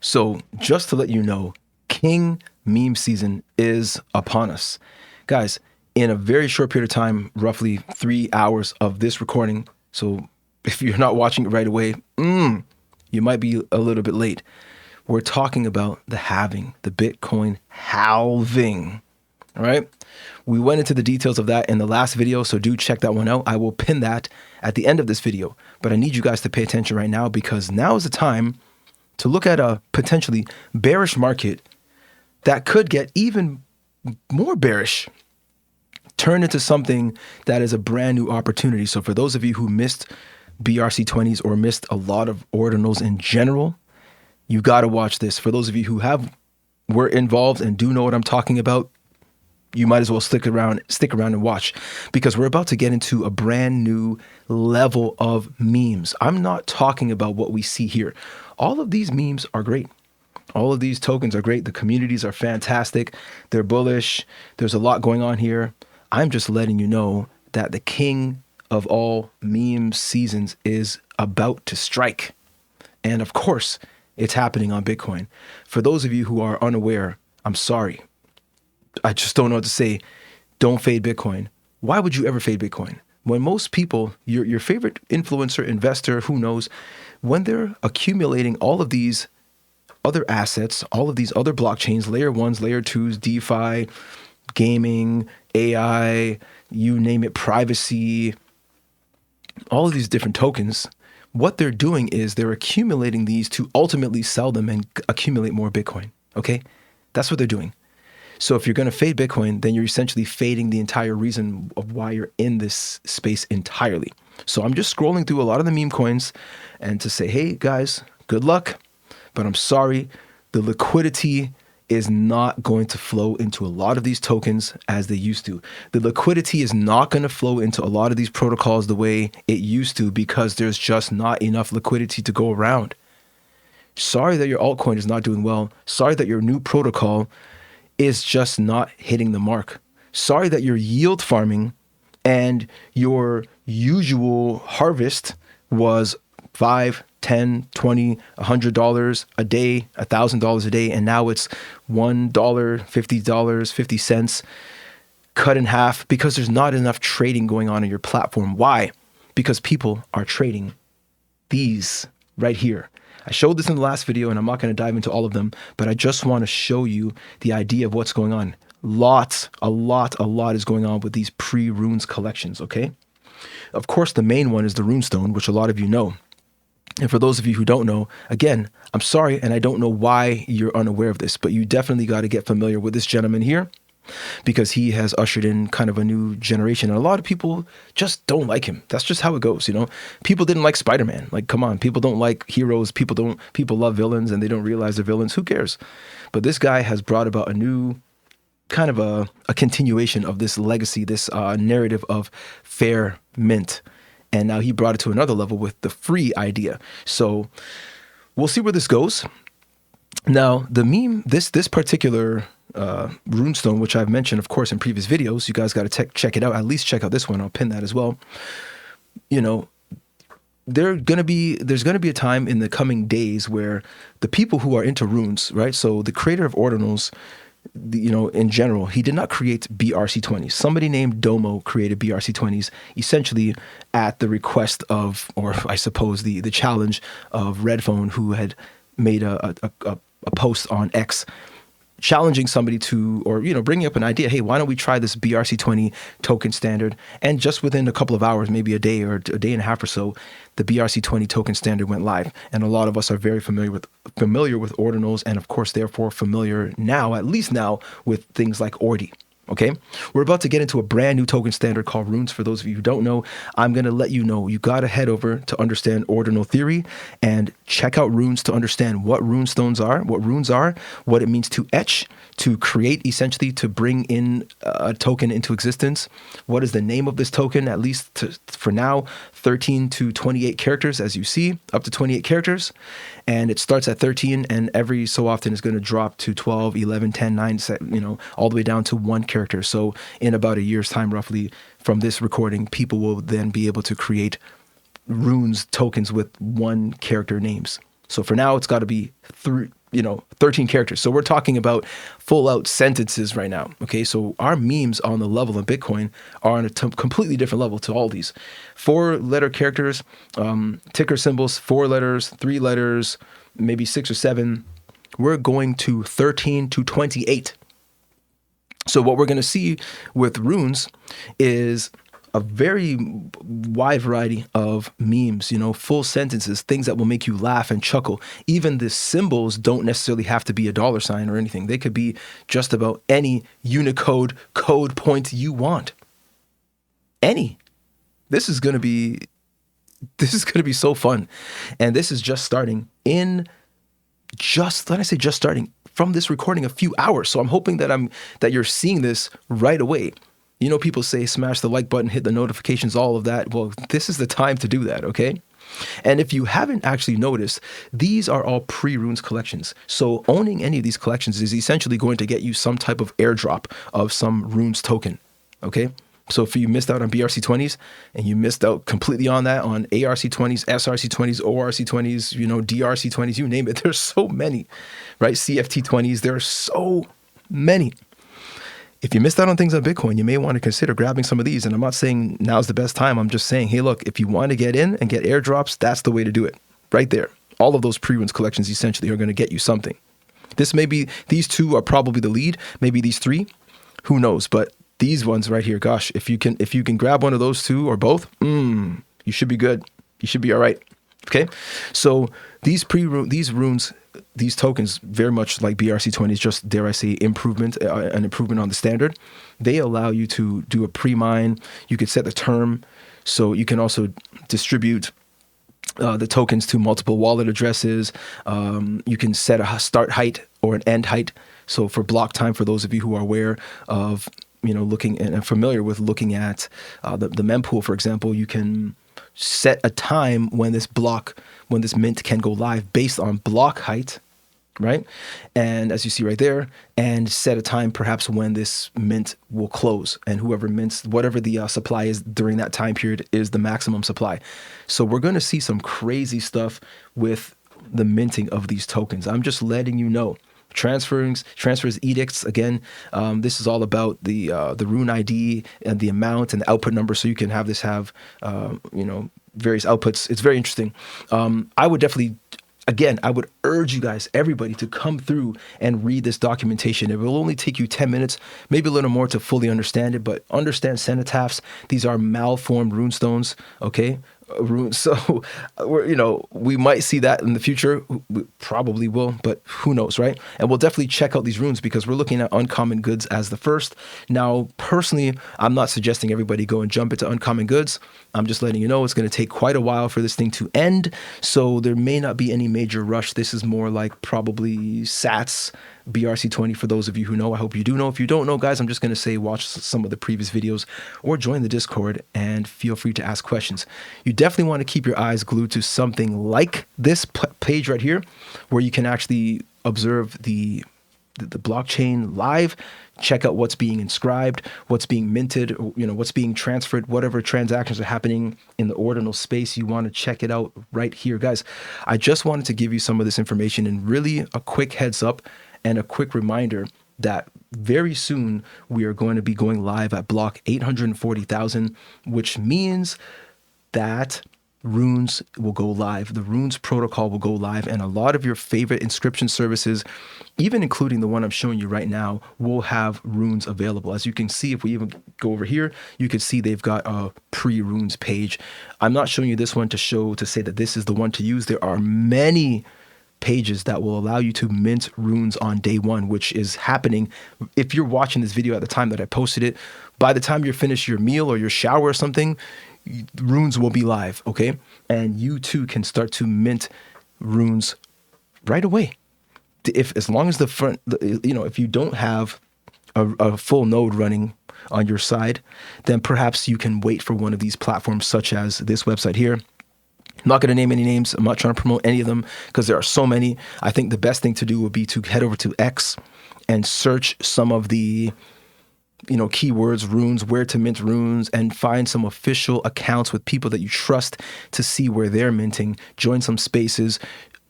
So just to let you know, King meme season is upon us. Guys, in a very short period of time, roughly 3 hours of this recording, so if you're not watching it right away, you might be a little bit late. We're talking about the halving, the Bitcoin halving, all right? We went into the details of that in the last video, so do check that one out. I will pin that at the end of this video, but I need you guys to pay attention right now because now is the time to look at a potentially bearish market that could get even more bearish, turn into something that is a brand new opportunity. So for those of you who missed BRC20s or missed a lot of ordinals in general, you got to watch this. For those of you who were involved and do know what I'm talking about, you might as well stick around and watch because we're about to get into a brand new level of memes. I'm not talking about what we see here. All of these memes are great. All of these tokens are great. The communities are fantastic. They're bullish. There's a lot going on here. I'm just letting you know that the king of all meme seasons is about to strike. And of course, it's happening on Bitcoin. For those of you who are unaware, I'm sorry. I just don't know what to say. Don't fade Bitcoin. Why would you ever fade Bitcoin? When most people, your favorite influencer, investor, who knows, when they're accumulating all of these other assets, all of these other blockchains, layer ones, layer twos, DeFi, gaming, AI, you name it, privacy, all of these different tokens, what they're doing is they're accumulating these to ultimately sell them and accumulate more Bitcoin, okay? That's what they're doing. So if you're going to fade Bitcoin, then you're essentially fading the entire reason of why you're in this space entirely. So I'm just scrolling through a lot of the meme coins and to say, hey guys, good luck. But I'm sorry, the liquidity is not going to flow into a lot of these tokens as they used to. The liquidity is not going to flow into a lot of these protocols the way it used to because there's just not enough liquidity to go around. Sorry that your altcoin is not doing well. Sorry that your new protocol is just not hitting the mark. Sorry that you're yield farming and your usual harvest was $5, $10, $20, $100 a day, $1,000 a day, and now it's $1, $50, 50 cents, cut in half because there's not enough trading going on your platform. Why? Because people are trading these right here. I showed this in the last video and I'm not going to dive into all of them, but I just want to show you the idea of what's going on. A lot is going on with these pre-runes collections, okay? Of course, the main one is the Runestone, which a lot of you know. And for those of you who don't know, again, I'm sorry, and I don't know why you're unaware of this, but you definitely got to get familiar with this gentleman here because he has ushered in kind of a new generation. And a lot of people just don't like him. That's just how it goes, you know? People didn't like Spider-Man. Like, come on, people don't like heroes. People love villains and they don't realize they're villains. Who cares? But this guy has brought about a new kind of a continuation of this legacy, this narrative of fair mint. And now he brought it to another level with the free idea. So we'll see where this goes. Now, the meme, this particular runestone, which I've mentioned, of course, in previous videos, you guys got to check it out. At least check out this one. I'll pin that as well. You know, there's going to be a time in the coming days where the people who are into runes, right? So the creator of Ordinals, you know, in general, he did not create BRC20s. Somebody named Domo created BRC20s essentially at the request of, or I suppose the challenge of Redphone, who had made a post on X challenging somebody to, or, you know, bringing up an idea, hey, why don't we try this BRC20 token standard? And just within a couple of hours, maybe a day or a day and a half or so, the BRC20 token standard went live. And a lot of us are very familiar with ordinals and of course, therefore familiar now, at least now, with things like Ordi. Okay, we're about to get into a brand new token standard called runes. For those of you who don't know, I'm going to let you know. You got to head over to understand ordinal theory and check out runes to understand what runestones are, what runes are, what it means to etch, to create, essentially to bring in a token into existence. What is the name of this token? At least for now, 13 to 28 characters, as you see, up to 28 characters. And it starts at 13 and every so often is going to drop to 12, 11, 10, 9, you know, all the way down to one character. So in about a year's time, roughly from this recording, people will then be able to create runes tokens with one character names. So for now, it's got to be 13 characters. So we're talking about full out sentences right now. Okay. So our memes on the level of Bitcoin are on a completely different level to all these 4-letter characters, ticker symbols, 4 letters, 3 letters, maybe 6 or 7. We're going to 13 to 28. So what we're going to see with runes is a very wide variety of memes, full sentences, things that will make you laugh and chuckle. Even the symbols don't necessarily have to be a $ or anything. They could be just about any Unicode code point you want. Any. This is going to be so fun. And this is just starting starting from this recording a few hours. So I'm hoping that you're seeing this right away. People say smash the like button, hit the notifications, all of that. Well, this is the time to do that, okay? And if you haven't actually noticed, these are all pre-runes collections. So owning any of these collections is essentially going to get you some type of airdrop of some runes token, okay? So if you missed out on BRC20s and you missed out completely on that, on ARC20s, SRC20s, ORC20s, DRC20s, you name it, there's so many, right? CFT20s, there are so many. If you missed out on things on Bitcoin, you may want to consider grabbing some of these. And I'm not saying now's the best time. I'm just saying, hey, look, if you want to get in and get airdrops, that's the way to do it. Right there. All of those pre-runes collections essentially are going to get you something. These 2 are probably the lead. Maybe these 3. Who knows? But these ones right here, gosh, if you can grab one of those 2 or both, you should be good. You should be all right. Okay. So these runes, these tokens, very much like BRC20s, just dare I say an improvement on the standard. They allow you to do a pre-mine. You could set the term. So you can also distribute the tokens to multiple wallet addresses. You can set a start height or an end height. So for block time, for those of you who are aware of, looking and familiar with looking at the mempool, for example, you can set a time when this mint can go live based on block height, right? And as you see right there, and set a time perhaps when this mint will close, and whoever mints, whatever the supply is during that time period is the maximum supply. So we're going to see some crazy stuff with the minting of these tokens. I'm just letting you know. Transfers, edicts. Again, this is all about the rune ID and the amount and the output number, so you can have various outputs. It's very interesting. I would definitely, again, I would urge you guys, everybody, to come through and read this documentation. It will only take you 10 minutes, maybe a little more to fully understand it, but understand cenotaphs. These are malformed runestones, okay? So we might see that in the future. We probably will, but who knows, right? And we'll definitely check out these runes because we're looking at uncommon goods as the first. Now, personally, I'm not suggesting everybody go and jump into uncommon goods. I'm just letting you know it's going to take quite a while for this thing to end. So there may not be any major rush. This is more like probably sats, BRC20 for those of you who know. I hope you do know. If you don't know, guys, I'm just going to say watch some of the previous videos or join the Discord and feel free to ask questions. You definitely want to keep your eyes glued to something like this page right here where you can actually observe the blockchain live, check out what's being inscribed, what's being minted, what's being transferred, whatever transactions are happening in the ordinal space. You want to check it out right here. Guys, I just wanted to give you some of this information and really a quick heads up and a quick reminder that very soon we are going to be going live at block 840,000, which means that runes will go live. The runes protocol will go live, and a lot of your favorite inscription services, even including the one I'm showing you right now, will have runes available. As you can see, if we even go over here, you can see they've got a pre-runes page. I'm not showing you this one to say that this is the one to use. There are many pages that will allow you to mint runes on day one, which is happening. If you're watching this video at the time that I posted it, by the time you're finished your meal or your shower or something, runes will be live, okay? And you too can start to mint runes right away. As long as if you don't have a full node running on your side, then perhaps you can wait for one of these platforms such as this website here. I'm not going to name any names. I'm not trying to promote any of them because there are so many. I think the best thing to do would be to head over to X and search some of the keywords, runes, where to mint runes, and find some official accounts with people that you trust to see where they're minting. Join some spaces.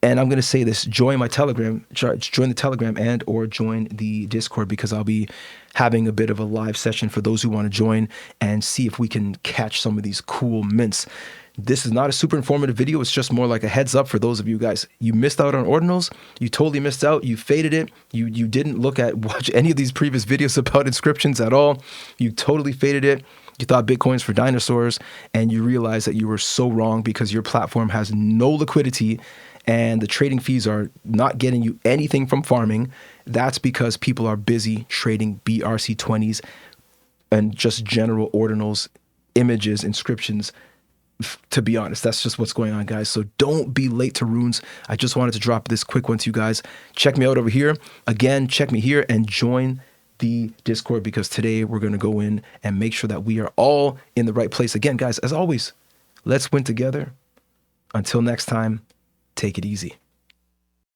And I'm going to say this, join my Telegram, join the Telegram and or join the Discord, because I'll be having a bit of a live session for those who want to join and see if we can catch some of these cool mints. This is not a super informative video. It's just more like a heads up for those of you guys. You missed out on Ordinals. You totally missed out. You faded it. You didn't watch any of these previous videos about inscriptions at all. You totally faded it. You thought Bitcoin's for dinosaurs, and you realized that you were so wrong because your platform has no liquidity and the trading fees are not getting you anything from farming. That's because people are busy trading BRC20s and just general ordinals, images, inscriptions. To be honest, that's just what's going on, guys. So don't be late to runes. I just wanted to drop this quick one to you guys. Check me out over here. Again, check me here and join the Discord, because today we're going to go in and make sure that we are all in the right place. Again, guys, as always, let's win together. Until next time, take it easy.